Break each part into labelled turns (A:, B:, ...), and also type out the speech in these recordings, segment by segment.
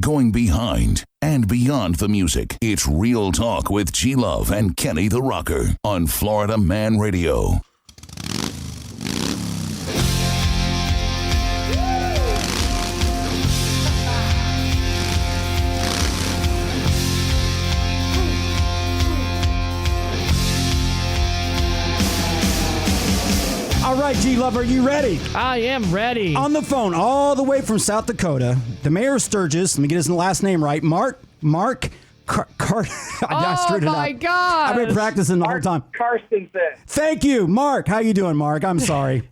A: going behind and beyond the music. It's Real Talk with G-Love and Kenny the Rocker on Florida Man Radio.
B: All right, G-Love, are you ready?
C: I am ready.
B: On the phone, all the way from South Dakota, the mayor of Sturgis, let me get his last name right, Mark I screwed it up.
C: Oh, my God.
B: I've been practicing the whole time.
D: Carstensen.
B: Thank you, Mark. How you doing, Mark? I'm sorry.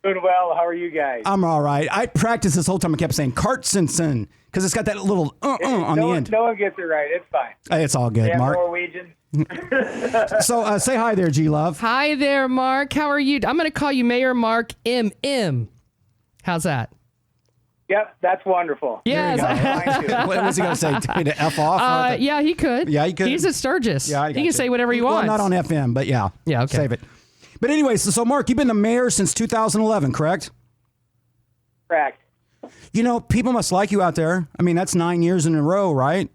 D: Doing well. How are you guys?
B: I'm all right. I practiced this whole time. I kept saying Carstensen because it's got that little on the end.
D: No one gets it right. It's fine.
B: It's all good, Mark.
D: Norwegian.
B: So say hi there, G-Love.
C: Hi there, Mark. How are you? I'm going to call you Mayor Mark M.M. How's that?
D: Yep, that's wonderful.
C: Yes.
B: What was he going to say? To F off?
C: Yeah, he could.
B: Yeah, he could.
C: He's at Sturgis.
B: Yeah,
C: he can say whatever he wants.
B: Well, not on FM, but yeah.
C: Yeah, okay.
B: Save it. But anyway, so Mark, you've been the mayor since 2011, correct?
D: Correct.
B: You know, people must like you out there. I mean, that's 9 years in a row, right?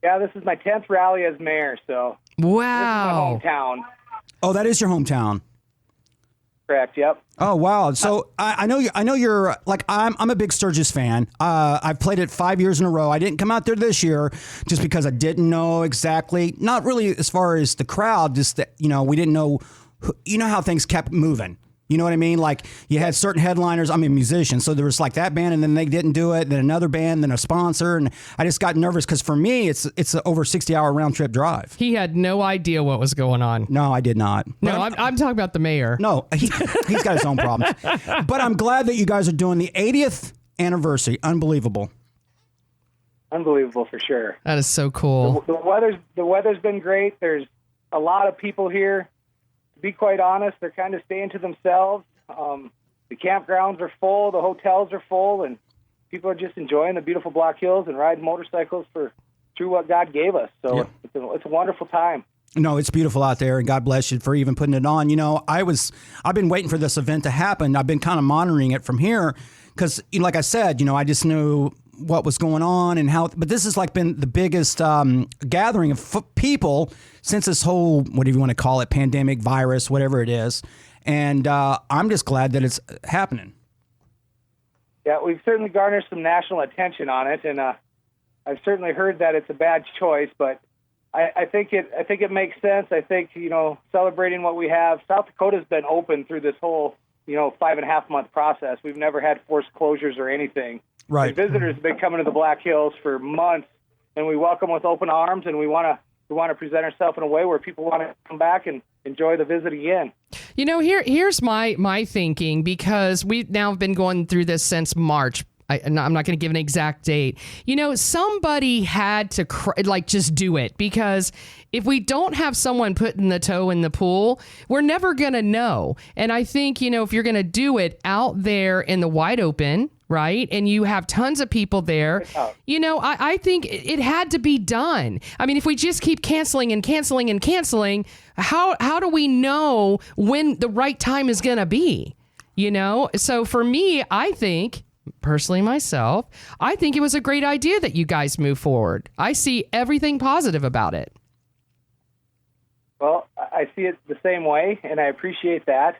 D: Yeah, this is my 10th rally as mayor, so
C: Wow.
D: this is my hometown.
B: Oh, that is your hometown.
D: Correct. Yep.
B: Oh wow! So I know you're like I'm a big Sturgis fan. I've played it 5 years in a row. I didn't come out there this year just because I didn't know exactly. Not really as far as the crowd, just that we didn't know. You know how things kept moving. You know what I mean? Like you had certain headliners. I'm a musician, so there was like that band, and then they didn't do it. Then another band, then a sponsor, and I just got nervous because for me, it's an over 60-hour round trip drive.
C: He had no idea what was going on.
B: No, I did not.
C: No, I'm talking about the mayor.
B: No, he's got his own problems. But I'm glad that you guys are doing the 80th anniversary. Unbelievable.
D: Unbelievable for sure.
C: That is so cool.
D: The weather's been great. There's a lot of people here. To be quite honest, they're kind of staying to themselves. The campgrounds are full, the hotels are full, and people are just enjoying the beautiful Black Hills and riding motorcycles through what God gave us. So
B: yeah.
D: it's a wonderful time.
B: No, it's beautiful out there, and God bless you for even putting it on. You know, I've been waiting for this event to happen. I've been kind of monitoring it from here because, like I said, I just knew what was going on and how. But this has been the biggest gathering of people since this whole, whatever you want to call it, pandemic, virus, whatever it is. And I'm just glad that it's happening.
D: Yeah, we've certainly garnered some national attention on it, and I've certainly heard that it's a bad choice, but I think it makes sense. I think, celebrating what we have. South Dakota's been open through this whole, 5.5 month process. We've never had forced closures or anything.
B: Right.
D: The visitors have been coming to the Black Hills for months, and we welcome with open arms, and we want to present ourselves in a way where people want to come back and enjoy the visit again.
C: Here's my thinking, because we've now been going through this since March. I'm not going to give an exact date. Somebody had to just do it, because if we don't have someone putting the toe in the pool, we're never going to know. And I think, if you're going to do it out there in the wide open, right, and you have tons of people there, I think it had to be done. I mean, if we just keep canceling and canceling and canceling, how do we know when the right time is going to be? So for me, I think, personally myself, I think it was a great idea that you guys move forward. I see everything positive about it.
D: Well, I see it the same way, and I appreciate that.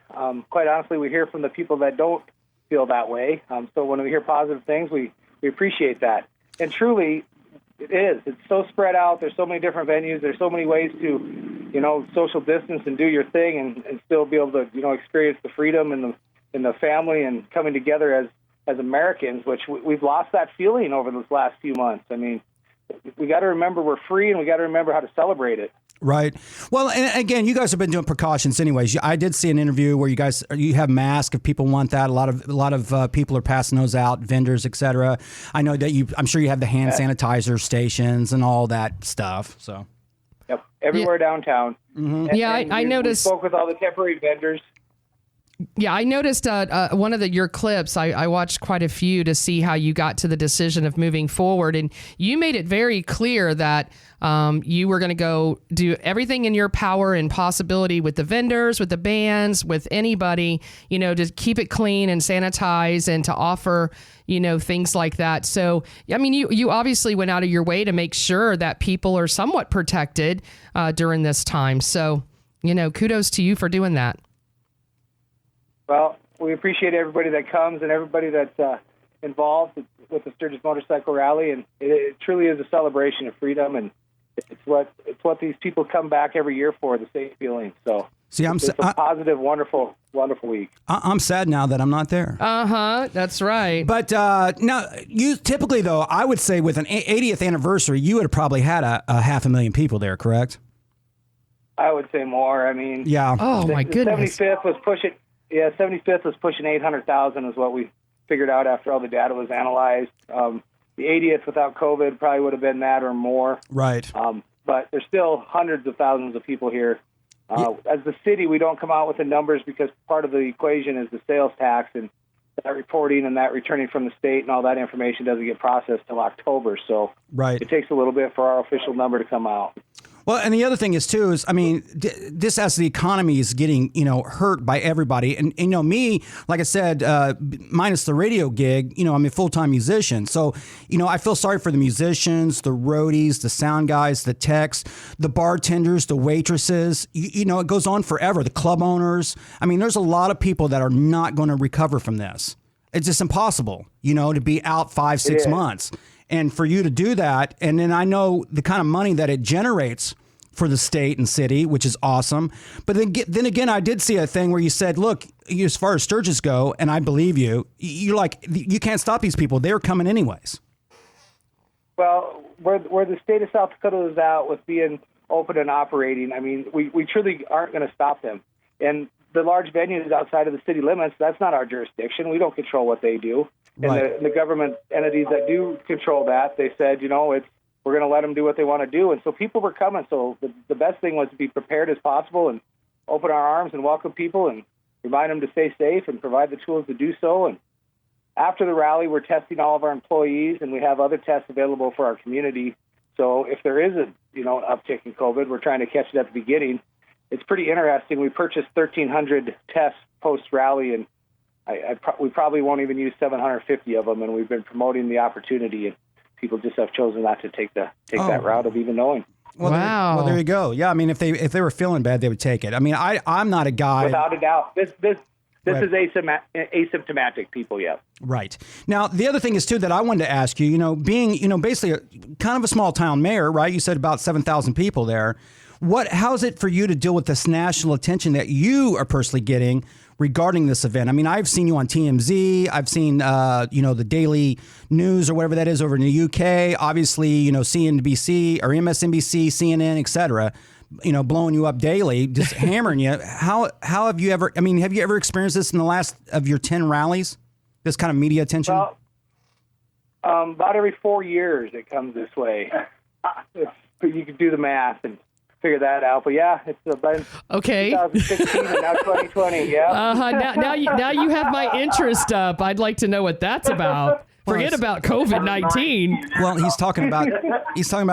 D: Quite honestly, we hear from the people that don't feel that way. So when we hear positive things, we appreciate that. And truly, it is. It's so spread out. There's so many different venues. There's so many ways to, social distance and do your thing and still be able to, experience the freedom and the family and coming together as Americans, which we've lost that feeling over this last few months. I mean, we got to remember we're free, and we got to remember how to celebrate it.
B: Right. Well, and again, you guys have been doing precautions anyways. I did see an interview where you have masks if people want that. A lot of people are passing those out, vendors, etc. I know that I'm sure you have the hand sanitizer stations and all that stuff. So.
D: Yep. Everywhere downtown.
B: Mm-hmm.
D: And I noticed. We spoke with all the temporary vendors.
C: Yeah, I noticed one of your clips. I watched quite a few to see how you got to the decision of moving forward, and you made it very clear that you were going to go do everything in your power and possibility with the vendors, with the bands, with anybody, to keep it clean and sanitize and to offer, things like that. So, I mean, you obviously went out of your way to make sure that people are somewhat protected during this time. So, kudos to you for doing that.
D: Well, we appreciate everybody that comes and everybody that's involved with the Sturgis Motorcycle Rally, and it truly is a celebration of freedom, and it's what these people come back every year for, the same feeling. So it's a positive, wonderful week.
B: I'm sad now that I'm not there.
C: That's right.
B: But now, you typically, though, I would say with an 80th anniversary, you would have probably had a 500,000 people there, correct?
D: I would say more. I mean,
B: yeah.
C: Oh my goodness.
D: 75th was pushing. Yeah, 75th was pushing 800,000 is what we figured out after all the data was analyzed. The 80th without COVID probably would have been that or more.
B: Right.
D: But there's still hundreds of thousands of people here. As the city, we don't come out with the numbers because part of the equation is the sales tax, and that reporting and that returning from the state and all that information doesn't get processed till October. So it takes a little bit for our official number to come out.
B: Well, and the other thing is, too, is, I mean, this as the economy is getting, hurt by everybody. And me, like I said, minus the radio gig, I'm a full-time musician. So, I feel sorry for the musicians, the roadies, the sound guys, the techs, the bartenders, the waitresses. It goes on forever. The club owners. I mean, there's a lot of people that are not going to recover from this. It's just impossible, to be out 5-6 months. And for you to do that, and then I know the kind of money that it generates for the state and city, which is awesome. But then again, I did see a thing where you said, look, as far as Sturgis go, and I believe you, you can't stop these people. They're coming anyways.
D: Well, where the state of South Dakota is out with being open and operating, I mean, we truly aren't going to stop them. And the large venues outside of the city limits, that's not our jurisdiction. We don't control what they do.
B: Right.
D: And the government entities that do control that, they said, we're going to let them do what they want to do. And so people were coming. So the best thing was to be prepared as possible and open our arms and welcome people and remind them to stay safe and provide the tools to do so. And after the rally, we're testing all of our employees, and we have other tests available for our community. So if there is an uptick in COVID, we're trying to catch it at the beginning. It's pretty interesting. We purchased 1,300 tests post-rally, and we probably won't even use 750 of them, and we've been promoting the opportunity, and people just have chosen not to take that route of even knowing.
B: Well,
C: wow.
B: There you go. Yeah, I mean, if they were feeling bad, they would take it. I mean, I'm not a guy.
D: Without a doubt. This
B: Right.
D: is asymptomatic people, yeah.
B: Right. Now, the other thing is, too, that I wanted to ask you, being, basically kind of a small town mayor, right? You said about 7,000 people there. How's it for you to deal with this national attention that you are personally getting regarding this event? I mean, I've seen you on TMZ. I've seen, the Daily News or whatever that is over in the UK. Obviously, CNBC or MSNBC, CNN, et cetera, blowing you up daily, just hammering you. How have you ever experienced this in the last of your 10 rallies? This kind of media attention?
D: Well, about every 4 years it comes this way. You can do the math and figure that out. But yeah, it's been 2016 and now 2020. Yeah.
C: Now you have my interest up. I'd like to know what that's about. Forget about COVID-19.
B: Well, he's talking about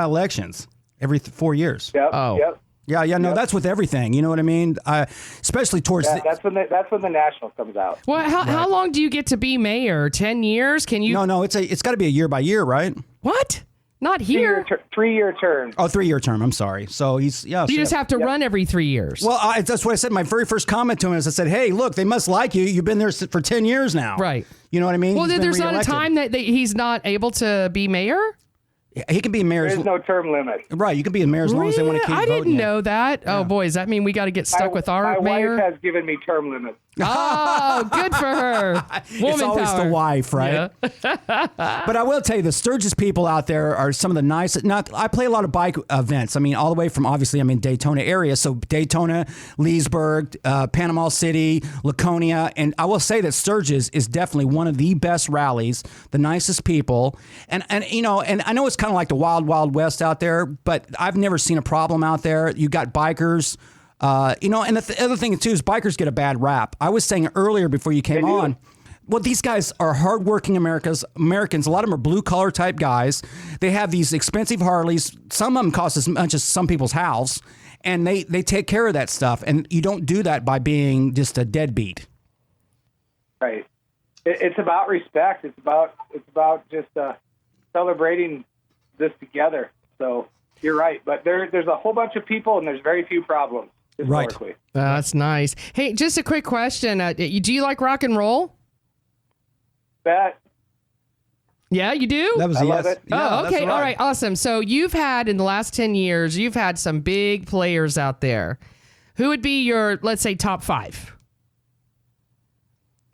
B: elections every 4 years.
D: Yep.
C: Oh.
D: Yep.
B: Yeah. No, that's with everything. You know what I mean? Especially towards
D: that's when the national comes out.
C: Well, how long do you get to be mayor? 10 years? Can you?
B: No. It's got to be a year by year, right?
C: What? Not here.
D: 3-year term.
B: Oh, 3-year term. I'm sorry. So
C: you just have to run every 3 years.
B: Well, that's what I said. My very first comment to him is I said, "Hey, look, they must like you. You've been there for 10 years now."
C: Right.
B: You know what I mean?
C: Well, there's not a time that he's not able to be mayor?
B: He can be mayor.
D: There's no term limit.
B: Right. You can be a mayor as long as they want to keep voting.
C: I didn't know that. Yeah. Oh, boy. Does that mean we got to get stuck with our mayor?
D: My wife has given me term limits.
C: Oh, good for her. Woman
B: it's always
C: power.
B: the wife, right? Yeah. But I will tell you, the Sturgis people out there are some of the nicest. Now, I play a lot of bike events. I mean, all the way from, obviously, I'm in Daytona area. So Daytona, Leesburg, Panama City, Laconia. And I will say that Sturgis is definitely one of the best rallies, the nicest people. And I know it's kind of like the wild, wild west out there, but I've never seen a problem out there. You got bikers And the other thing too is bikers get a bad rap. I was saying earlier before you came on, well, these guys are hardworking Americans. A lot of them are blue collar type guys. They have these expensive Harleys. Some of them cost as much as some people's house, and they take care of that stuff. And you don't do that by being just a deadbeat.
D: Right. It's about respect. It's about just celebrating this together. So you're right. But there's a whole bunch of people, and there's very few problems historically.
B: Right.
C: That's nice. Hey, just a quick question. Do you like rock and roll?
D: Bet.
C: Yeah, you do?
B: That was
D: I
B: a
D: love
B: yes.
D: it.
B: Yeah,
C: Oh, okay.
B: that's
C: All right. Awesome. So you've had, in the last 10 years, you've had some big players out there. Who would be your, let's say, top 5?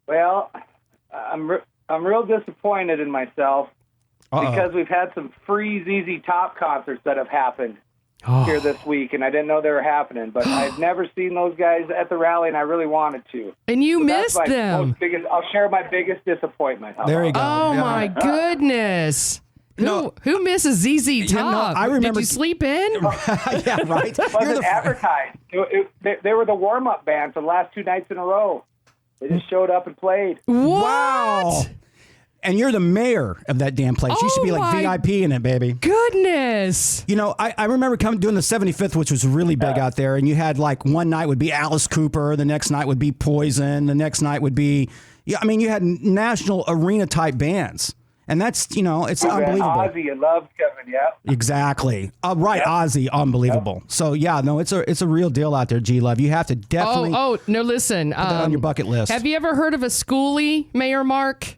D: Well, I'm real disappointed in myself because we've had some free ZZ Top concerts that have happened here this week, and I didn't know they were happening. But I've never seen those guys at the rally, and I really wanted to.
C: And you
D: So
C: missed
D: that's my
C: them.
D: I'll share my biggest disappointment. How
B: There you
D: about
B: go.
C: Oh,
B: Yeah.
C: my goodness. Who misses ZZ Top?
B: I remember-
C: Did you sleep in?
B: Yeah, right.
D: It wasn't advertised. They were the warm-up band for the last 2 nights in a row. They just showed up and played.
C: What?
B: Wow. And you're the mayor of that damn place. You should be
C: Oh,
B: like
C: my
B: VIP in it, baby.
C: Goodness.
B: I remember doing the 75th, which was really big out there. And you had like one night would be Alice Cooper. The next night would be Poison. The next night would be, you had national arena type bands. And that's, it's unbelievable.
D: Ozzy and Love's coming, yeah.
B: Exactly. Right. Yep. Ozzy, unbelievable. Yep. So yeah, no, it's a real deal out there, G Love. You have to definitely
C: No, listen.
B: put that on your bucket list.
C: Have you ever heard of a schoolie, Mayor Mark?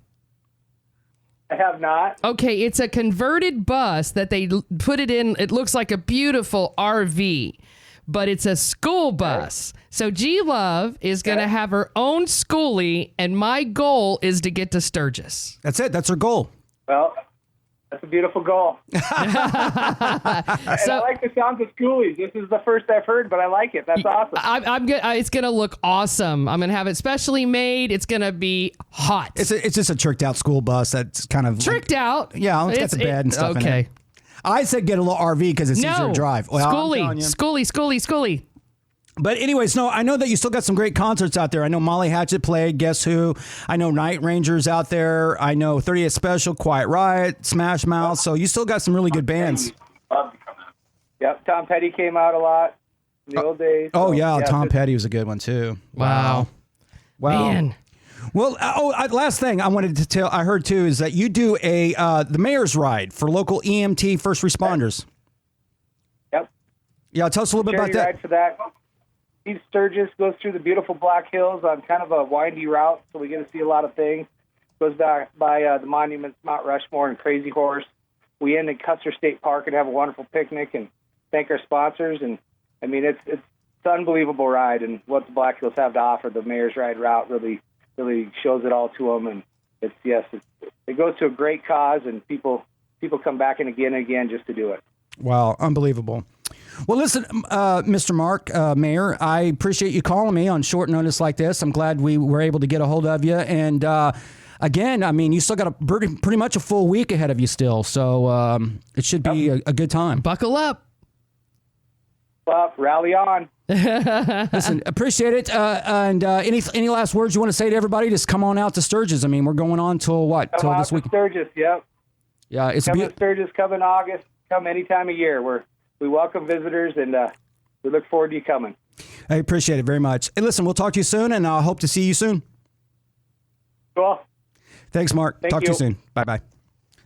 D: I have not.
C: Okay, it's a converted bus that they put it in. It looks like a beautiful RV, but it's a school bus. So G Love is going to have her own schoolie, and my goal is to get to Sturgis.
B: That's it. That's her goal.
D: Well, that's a beautiful goal. And I like the sounds of schoolies. This is the first I've heard, but I like it. That's awesome.
C: I'm good. It's going to look awesome. I'm going to have it specially made. It's going to be hot.
B: It's just a tricked out school bus that's kind of
C: Tricked out.
B: Yeah, it's got the bed and stuff in it.
C: Okay.
B: I said get a little RV because it's easier to drive. Well,
C: schoolie.
B: But anyways, no, I know that you still got some great concerts out there. I know Molly Hatchet played, Guess Who? I know Night Rangers out there. I know 38 Special, Quiet Riot, Smash Mouth. So you still got some really good bands.
D: Yep, Tom Petty came out a lot in the old days.
B: Oh, yeah, Tom Petty was a good one, too.
C: Wow.
B: Man. Well, last thing I wanted to tell, I heard, too, is that you do the Mayor's Ride for local EMT first responders.
D: Yep.
B: Yeah, tell us a little bit about that.
D: Ride for that. East Sturgis goes through the beautiful Black Hills on kind of a windy route, so we get to see a lot of things. Goes by the monuments, Mount Rushmore and Crazy Horse. We end in Custer State Park and have a wonderful picnic and thank our sponsors. And I mean, it's an unbelievable ride, and what the Black Hills have to offer, the Mayor's Ride route really shows it all to them. And it goes to a great cause, and people come back and again just to do it.
B: Wow, unbelievable. Well, listen, Mr. Mark, Mayor, I appreciate you calling me on short notice like this. I'm glad we were able to get a hold of you. And again, I mean, you still got pretty much a full week ahead of you still. So it should be a good time.
C: Buckle up.
D: Well, rally on.
B: Listen, appreciate it. And any last words you want to say to everybody? Just come on out to Sturgis. I mean, we're going on till what?
D: Come
B: till
D: out
B: this week?
D: to Sturgis, yep.
B: Yeah, it's
D: come to Sturgis, come in August, come any time of year. We welcome visitors, and we look forward to you coming.
B: I appreciate it very much. And listen, we'll talk to you soon, and I hope to see you soon.
D: Cool.
B: Thanks, Mark. Talk to you soon. Bye-bye.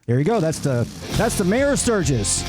B: There you go. That's the Mayor of Sturgis.